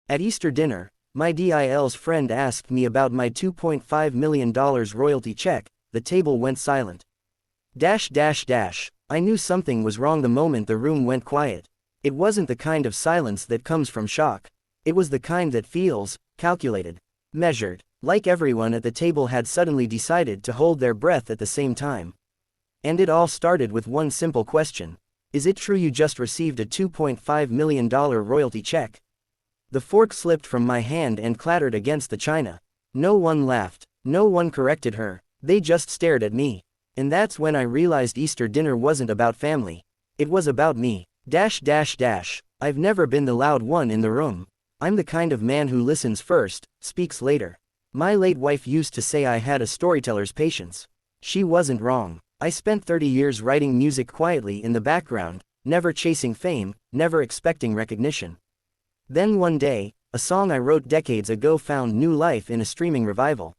At Easter dinner, my DIL's friend asked me about my $2.5 million royalty check. The table went silent. I knew something was wrong the moment the room went quiet. It wasn't the kind of silence that comes from shock. It was the kind that feels calculated, measured, like everyone at the table had suddenly decided to hold their breath at the same time. And it all started with one simple question. Is it true you just received a $2.5 million royalty check? The fork slipped from my hand and clattered against the china. No one laughed. No one corrected her. They just stared at me. And that's when I realized Easter dinner wasn't about family. It was about me. I've never been the loud one in the room. I'm the kind of man who listens first, speaks later. My late wife used to say I had a storyteller's patience. She wasn't wrong. I spent 30 years writing music quietly in the background, never chasing fame, never expecting recognition. Then one day, a song I wrote decades ago found new life in a streaming revival.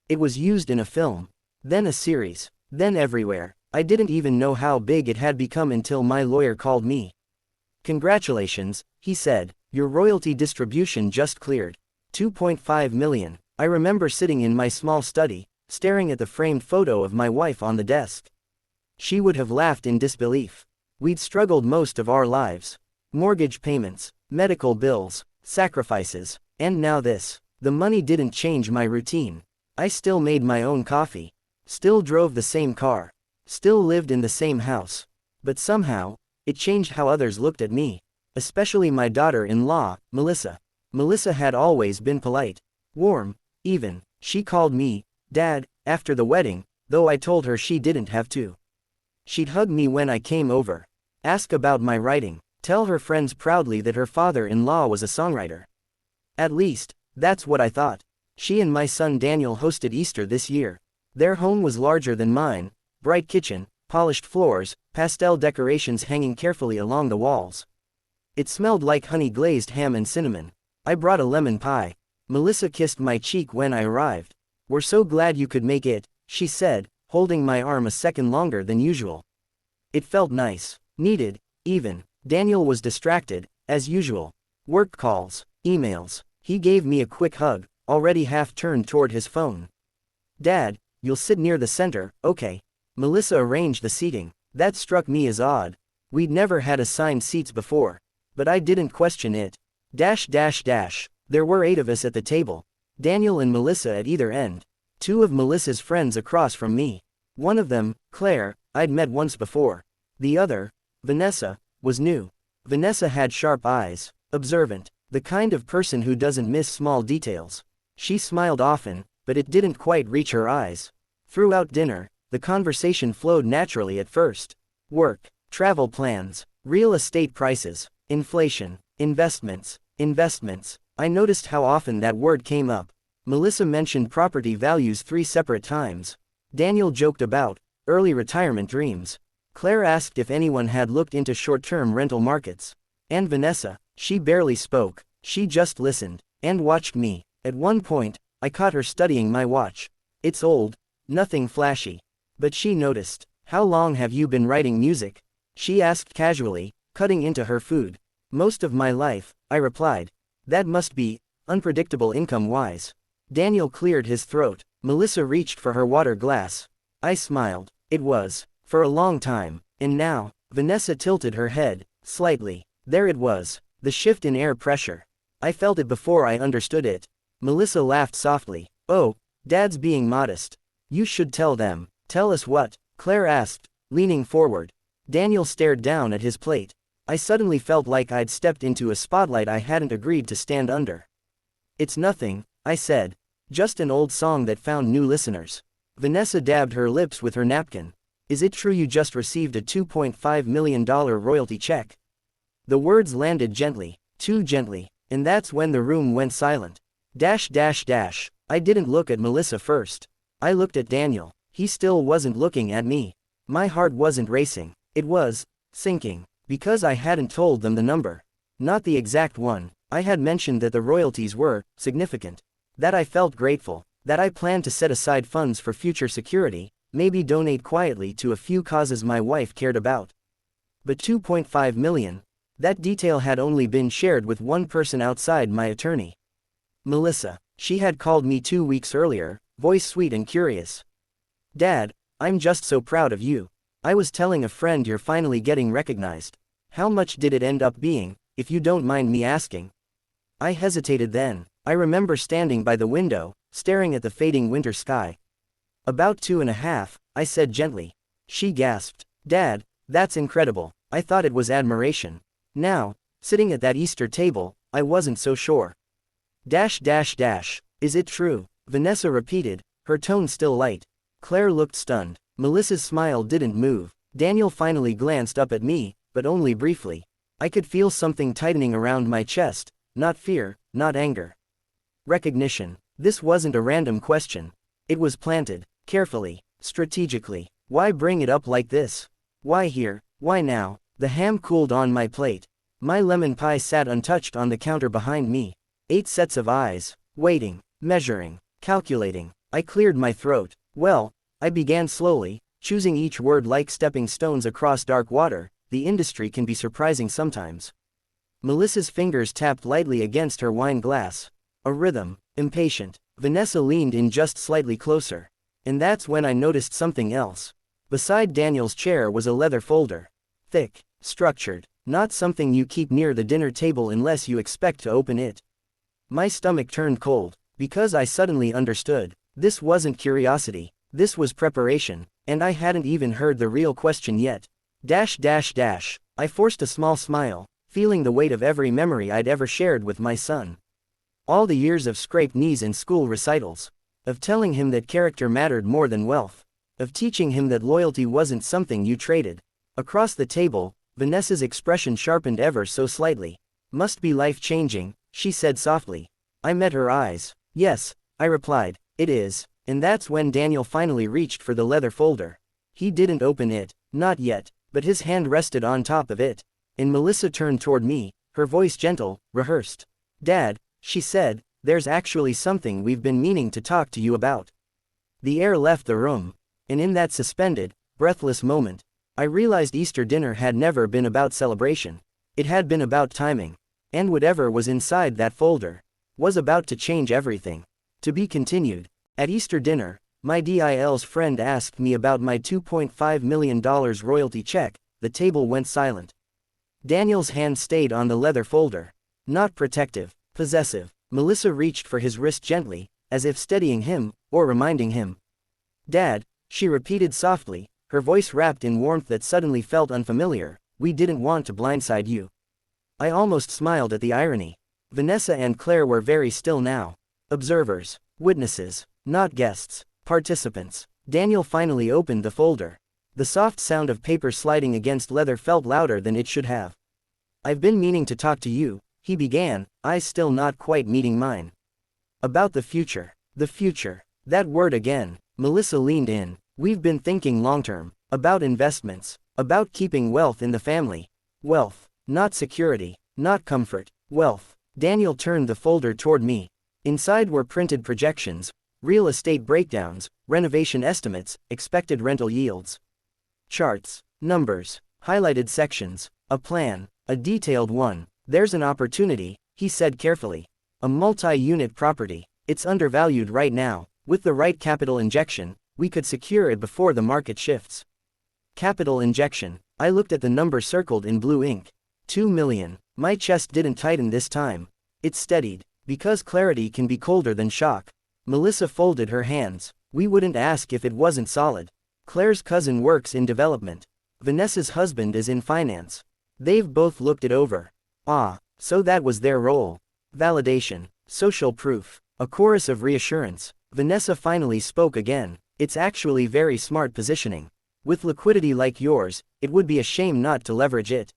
It was used in a film, then a series, then everywhere. I didn't even know how big it had become until my lawyer called me. "Congratulations," he said, "your royalty distribution just cleared. $2.5 million. I remember sitting in my small study, staring at the framed photo of my wife on the desk. She would have laughed in disbelief. We'd struggled most of our lives. Mortgage payments, medical bills, sacrifices, and now this. The money didn't change my routine. I still made my own coffee. Still drove the same car. Still lived in the same house. But somehow, it changed how others looked at me. Especially my daughter-in-law, Melissa. Melissa had always been polite. Warm, even. She called me Dad after the wedding, though I told her she didn't have to. She'd hug me when I came over. Ask about my writing. Tell her friends proudly that her father-in-law was a songwriter. At least, that's what I thought. She and my son Daniel hosted Easter this year. Their home was larger than mine, bright kitchen, polished floors, pastel decorations hanging carefully along the walls. It smelled like honey-glazed ham and cinnamon. I brought a lemon pie. Melissa kissed my cheek when I arrived. "We're so glad you could make it," she said, holding my arm a second longer than usual. It felt nice, needed, even. Daniel was distracted, as usual. Work calls, emails. He gave me a quick hug, already half turned toward his phone. "Dad, you'll sit near the center, okay?" Melissa arranged the seating. That struck me as odd. We'd never had assigned seats before. But I didn't question it. There were 8 of us at the table. Daniel and Melissa at either end. 2 of Melissa's friends across from me. One of them, Claire, I'd met once before. The other, Vanessa, was new. Vanessa had sharp eyes, observant, the kind of person who doesn't miss small details. She smiled often, but it didn't quite reach her eyes. Throughout dinner, the conversation flowed naturally at first. Work, travel plans, real estate prices, inflation, investments. I noticed how often that word came up. Melissa mentioned property values 3 separate times. Daniel joked about early retirement dreams. Claire asked if anyone had looked into short-term rental markets. And Vanessa, she barely spoke. She just listened and watched me. At one point, I caught her studying my watch. It's old, nothing flashy. But she noticed. "How long have you been writing music?" she asked casually, cutting into her food. "Most of my life," I replied. "That must be unpredictable income-wise." Daniel cleared his throat. Melissa reached for her water glass. I smiled. It was for a long time. And now, Vanessa tilted her head, slightly. There it was, the shift in air pressure. I felt it before I understood it. Melissa laughed softly. "Oh, Dad's being modest. You should tell them." "Tell us what?" Claire asked, leaning forward. Daniel stared down at his plate. I suddenly felt like I'd stepped into a spotlight I hadn't agreed to stand under. "It's nothing," I said. "Just an old song that found new listeners." Vanessa dabbed her lips with her napkin. "Is it true you just received a $2.5 million royalty check?" The words landed gently, too gently, and that's when the room went silent. I didn't look at Melissa first. I looked at Daniel. He still wasn't looking at me. My heart wasn't racing. It was sinking. Because I hadn't told them the number. Not the exact one. I had mentioned that the royalties were significant. That I felt grateful. That I planned to set aside funds for future security, maybe donate quietly to a few causes my wife cared about. But $2.5 million? That detail had only been shared with one person outside my attorney. Melissa. She had called me 2 weeks earlier, voice sweet and curious. Dad, I'm just so proud of you. I was telling a friend you're finally getting recognized. How much did it end up being, if you don't mind me asking? I hesitated then. I remember standing by the window, staring at the fading winter sky. About 2.5, I said gently. She gasped. Dad, that's incredible. I thought it was admiration. Now, sitting at that Easter table, I wasn't so sure. Is it true? Vanessa repeated, her tone still light. Claire looked stunned. Melissa's smile didn't move. Daniel finally glanced up at me, but only briefly. I could feel something tightening around my chest, not fear, not anger. Recognition. This wasn't a random question. It was planted, carefully, strategically. Why bring it up like this? Why here? Why now? The ham cooled on my plate. My lemon pie sat untouched on the counter behind me. 8 sets of eyes, waiting, measuring, calculating. I cleared my throat. Well, I began slowly, choosing each word like stepping stones across dark water. The industry can be surprising sometimes. Melissa's fingers tapped lightly against her wine glass. A rhythm, impatient. Vanessa leaned in just slightly closer. And that's when I noticed something else. Beside Daniel's chair was a leather folder. Thick, structured, not something you keep near the dinner table unless you expect to open it. My stomach turned cold, because I suddenly understood. This wasn't curiosity, this was preparation, and I hadn't even heard the real question yet. I forced a small smile, feeling the weight of every memory I'd ever shared with my son. All the years of scraped knees and school recitals. Of telling him that character mattered more than wealth. Of teaching him that loyalty wasn't something you traded. Across the table, Vanessa's expression sharpened ever so slightly. Must be life-changing, she said softly. I met her eyes. Yes, I replied, it is. And that's when Daniel finally reached for the leather folder. He didn't open it, not yet, but his hand rested on top of it. And Melissa turned toward me, her voice gentle, rehearsed. Dad, she said, there's actually something we've been meaning to talk to you about. The air left the room. And in that suspended, breathless moment, I realized Easter dinner had never been about celebration. It had been about timing. And whatever was inside that folder was about to change everything. To be continued. At Easter dinner, my DIL's friend asked me about my $2.5 million royalty check. The table went silent. Daniel's hand stayed on the leather folder. Not protective, possessive. Melissa reached for his wrist gently, as if steadying him, or reminding him. Dad, she repeated softly, her voice wrapped in warmth that suddenly felt unfamiliar, we didn't want to blindside you. I almost smiled at the irony. Vanessa and Claire were very still now. Observers, witnesses, not guests, participants. Daniel finally opened the folder. The soft sound of paper sliding against leather felt louder than it should have. I've been meaning to talk to you, he began, eyes still not quite meeting mine. About the future. The future. That word again. Melissa leaned in. We've been thinking long-term. About investments. About keeping wealth in the family. Wealth. Not security. Not comfort. Wealth. Daniel turned the folder toward me. Inside were printed projections, real estate breakdowns, renovation estimates, expected rental yields. Charts. Numbers. Highlighted sections. A plan. A detailed one. There's an opportunity, he said carefully. A multi-unit property. It's undervalued right now. With the right capital injection, we could secure it before the market shifts. Capital injection. I looked at the number circled in blue ink. 2 million. My chest didn't tighten this time. It steadied. Because clarity can be colder than shock. Melissa folded her hands. We wouldn't ask if it wasn't solid. Claire's cousin works in development. Vanessa's husband is in finance. They've both looked it over. Ah, so that was their role. Validation. Social proof. A chorus of reassurance. Vanessa finally spoke again. It's actually very smart positioning. With liquidity like yours, it would be a shame not to leverage it.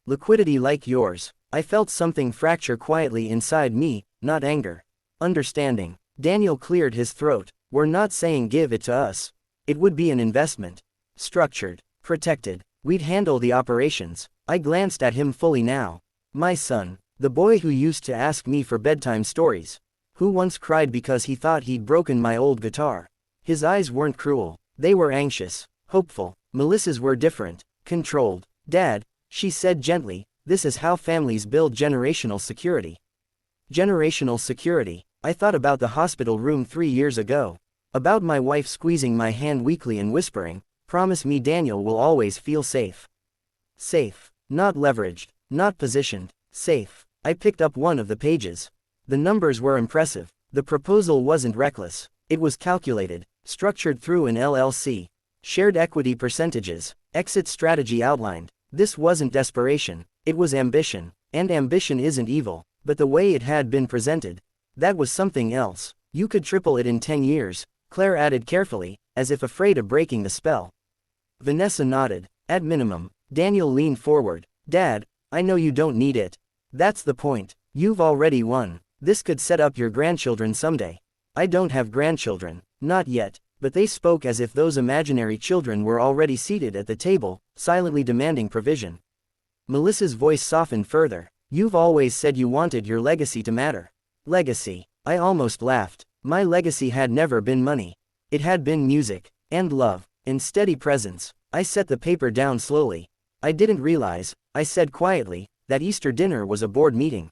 Liquidity like yours. I felt something fracture quietly inside me, not anger. Understanding. Daniel cleared his throat. We're not saying give it to us. It would be an investment. Structured. Protected. We'd handle the operations. I glanced at him fully now. My son. The boy who used to ask me for bedtime stories. Who once cried because he thought he'd broken my old guitar. His eyes weren't cruel. They were anxious. Hopeful. Melissa's were different. Controlled. Dad, she said gently, This is how families build generational security. Generational security. I thought about the hospital room 3 years ago. About my wife squeezing my hand weakly and whispering, "Promise me Daniel will always feel safe." Safe. Not leveraged. Not positioned. Safe. I picked up one of the pages. The numbers were impressive. The proposal wasn't reckless. It was calculated, structured through an LLC. Shared equity percentages. Exit strategy outlined. This wasn't desperation. It was ambition. And ambition isn't evil. But the way it had been presented, that was something else. You could triple it in 10 years, Claire added carefully, as if afraid of breaking the spell. Vanessa nodded. At minimum. Daniel leaned forward. Dad, I know you don't need it. That's the point. You've already won. This could set up your grandchildren someday. I don't have grandchildren. Not yet. But they spoke as if those imaginary children were already seated at the table, silently demanding provision. Melissa's voice softened further. You've always said you wanted your legacy to matter. Legacy. I almost laughed. My legacy had never been money. It had been music. And love. And steady presence. I set the paper down slowly. I didn't realize, I said quietly, that Easter dinner was a board meeting.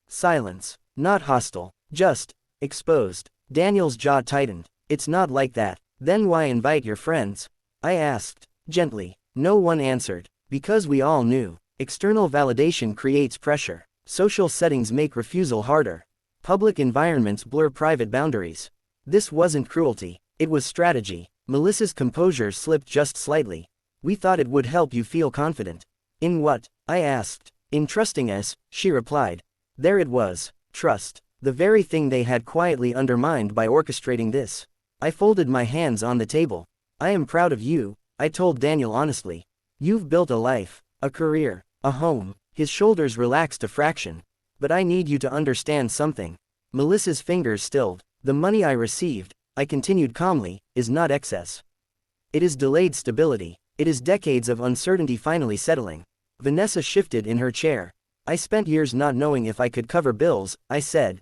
Silence. Not hostile. Just exposed. Daniel's jaw tightened. It's not like that. Then why invite your friends? I asked. Gently. No one answered. Because we all knew. External validation creates pressure. Social settings make refusal harder. Public environments blur private boundaries. This wasn't cruelty. It was strategy. Melissa's composure slipped just slightly. We thought it would help you feel confident. In what? I asked. In trusting us, she replied. There it was. Trust. The very thing they had quietly undermined by orchestrating this. I folded my hands on the table. I am proud of you, I told Daniel honestly. You've built a life, a career, a home. His shoulders relaxed a fraction. But I need you to understand something. Melissa's fingers stilled. The money I received, I continued calmly, is not excess. It is delayed stability. It is decades of uncertainty finally settling. Vanessa shifted in her chair. I spent years not knowing if I could cover bills, I said.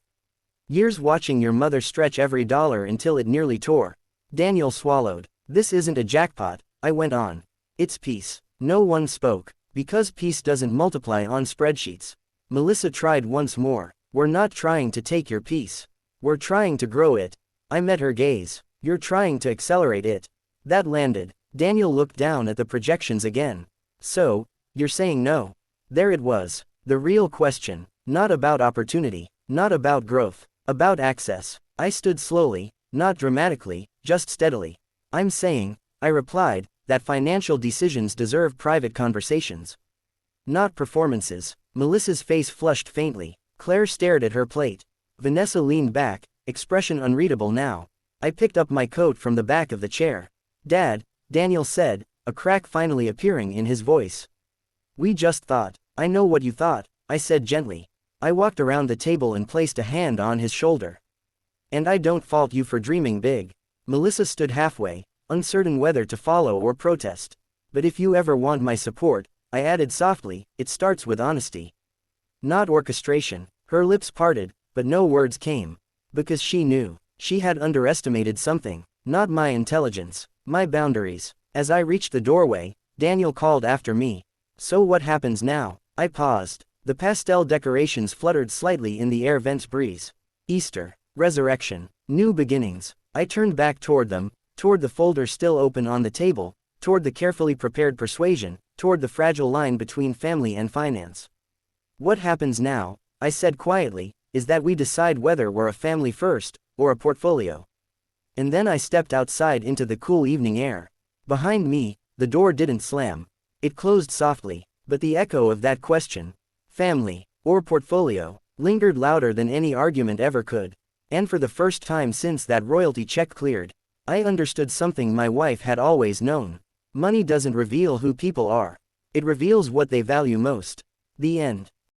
Years watching your mother stretch every dollar until it nearly tore. Daniel swallowed. This isn't a jackpot, I went on. It's peace. No one spoke. Because peace doesn't multiply on spreadsheets. Melissa tried once more. We're not trying to take your peace. We're trying to grow it. I met her gaze. You're trying to accelerate it. That landed. Daniel looked down at the projections again. So, you're saying no? There it was. The real question. Not about opportunity. Not about growth. About access. I stood slowly, not dramatically, just steadily. I'm saying, I replied, that financial decisions deserve private conversations. Not performances. Melissa's face flushed faintly. Claire stared at her plate. Vanessa leaned back, expression unreadable now. I picked up my coat from the back of the chair. Dad, Daniel said, a crack finally appearing in his voice. We just thought. I know what you thought, I said gently. I walked around the table and placed a hand on his shoulder. And I don't fault you for dreaming big. Melissa stood halfway, uncertain whether to follow or protest. But if you ever want my support, I added softly, it starts with honesty. Not orchestration. Her lips parted, but no words came. Because she knew. She had underestimated something. Not my intelligence. My boundaries. As I reached the doorway, Daniel called after me. So what happens now? I paused. The pastel decorations fluttered slightly in the air vent's breeze. Easter. Resurrection. New beginnings. I turned back toward them, toward the folder still open on the table, toward the carefully prepared persuasion, toward the fragile line between family and finance. What happens now, I said quietly, is that we decide whether we're a family first, or a portfolio. And then I stepped outside into the cool evening air. Behind me, the door didn't slam. It closed softly, but the echo of that question, family, or portfolio, lingered louder than any argument ever could. And for the first time since that royalty check cleared, I understood something my wife had always known. Money doesn't reveal who people are. It reveals what they value most. The end.